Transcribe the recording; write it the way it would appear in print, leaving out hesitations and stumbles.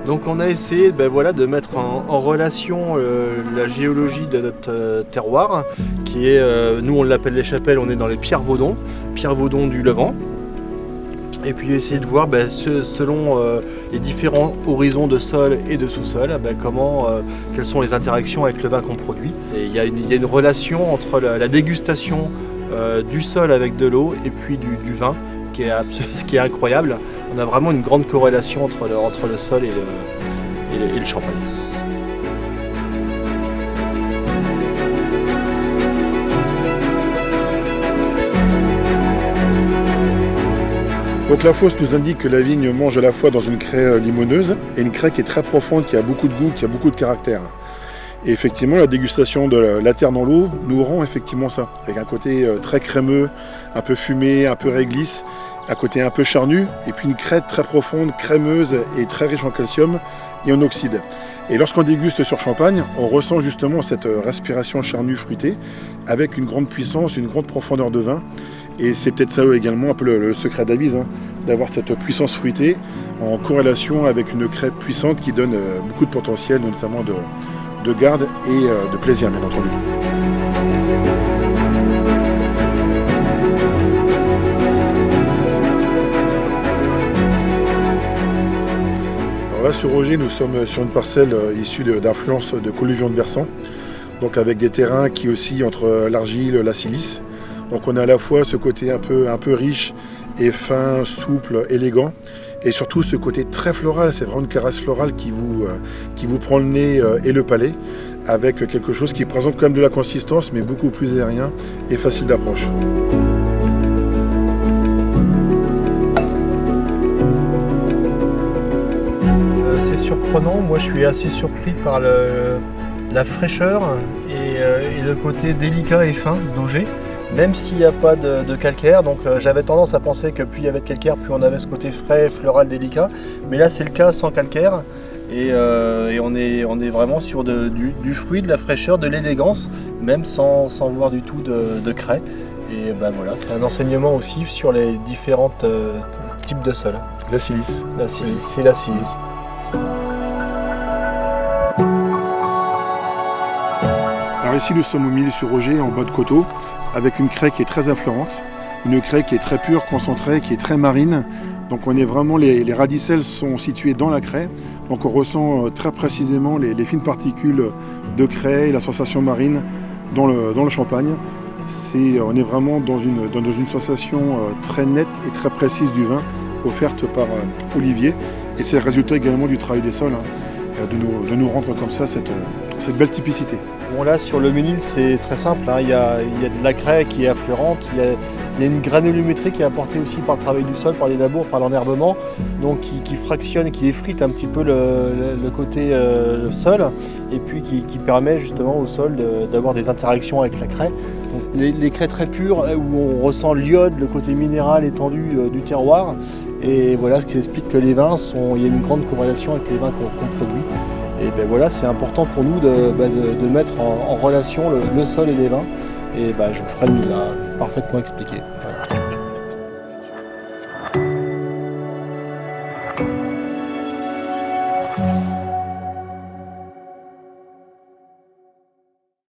Donc on a essayé de mettre en relation la géologie de notre terroir, qui est, nous on l'appelle les chapelles, on est dans les pierres Vaudon du Levant. Et puis essayer de voir selon les différents horizons de sol et de sous-sol, quelles sont les interactions avec le vin qu'on produit. Et il y a une relation entre la dégustation du sol avec de l'eau et puis du vin qui est incroyable. On a vraiment une grande corrélation entre le sol et le champagne. Donc la fosse nous indique que la vigne mange à la fois dans une craie limoneuse et une craie qui est très profonde, qui a beaucoup de goût, qui a beaucoup de caractère. Et effectivement, la dégustation de la terre dans l'eau nous rend effectivement ça, avec un côté très crémeux, un peu fumé, un peu réglisse, un côté un peu charnu, et puis une craie très profonde, crémeuse et très riche en calcium et en oxyde. Et lorsqu'on déguste sur champagne, on ressent justement cette respiration charnue fruitée, avec une grande puissance, une grande profondeur de vin. Et c'est peut-être ça également un peu le secret d'Avise, d'avoir cette puissance fruitée en corrélation avec une craie puissante qui donne beaucoup de potentiel, notamment de garde et de plaisir, bien entendu. Alors là, sur Roger, nous sommes sur une parcelle issue d'influence de colluvion de versants, donc avec des terrains qui oscillent entre l'argile et la silice. Donc on a à la fois ce côté un peu riche et fin, souple, élégant, et surtout ce côté très floral. C'est vraiment une caresse florale qui vous prend le nez et le palais, avec quelque chose qui présente quand même de la consistance, mais beaucoup plus aérien et facile d'approche. C'est surprenant, moi je suis assez surpris par la fraîcheur et le côté délicat et fin d'Auger. Même s'il n'y a pas de calcaire, donc j'avais tendance à penser que plus il y avait de calcaire, plus on avait ce côté frais, floral, délicat. Mais là c'est le cas sans calcaire et on est vraiment sur du fruit, de la fraîcheur, de l'élégance, même sans voir du tout de craie. Et voilà, c'est un enseignement aussi sur les différents types de sols. La silice. La silice, c'est la silice. Alors ici nous sommes au milieu sur Roger, en bas de coteau, avec une craie qui est très affleurante, une craie qui est très pure, concentrée, qui est très marine. Donc on est vraiment, les radicelles sont situées dans la craie, donc on ressent très précisément les fines particules de craie et la sensation marine dans le champagne. On est vraiment dans une sensation très nette et très précise du vin, offerte par Olivier. Et c'est le résultat également du travail des sols, de nous rendre comme ça cette belle typicité. Bon, là sur le Ménil c'est très simple, il y a de la craie qui est affleurante, il y a une granulométrie qui est apportée aussi par le travail du sol, par les labours, par l'enherbement, donc qui fractionne, qui effrite un petit peu le côté le sol, et puis qui permet justement au sol d'avoir des interactions avec la craie. Donc, les craies très pures où on ressent l'iode, le côté minéral étendu du terroir, et voilà ce qui explique que les vins il y a une grande corrélation avec les vins qu'on produit. Et voilà, c'est important pour nous de mettre en relation le sol et les vins. Et Geoffrey nous l'a parfaitement expliqué. Voilà.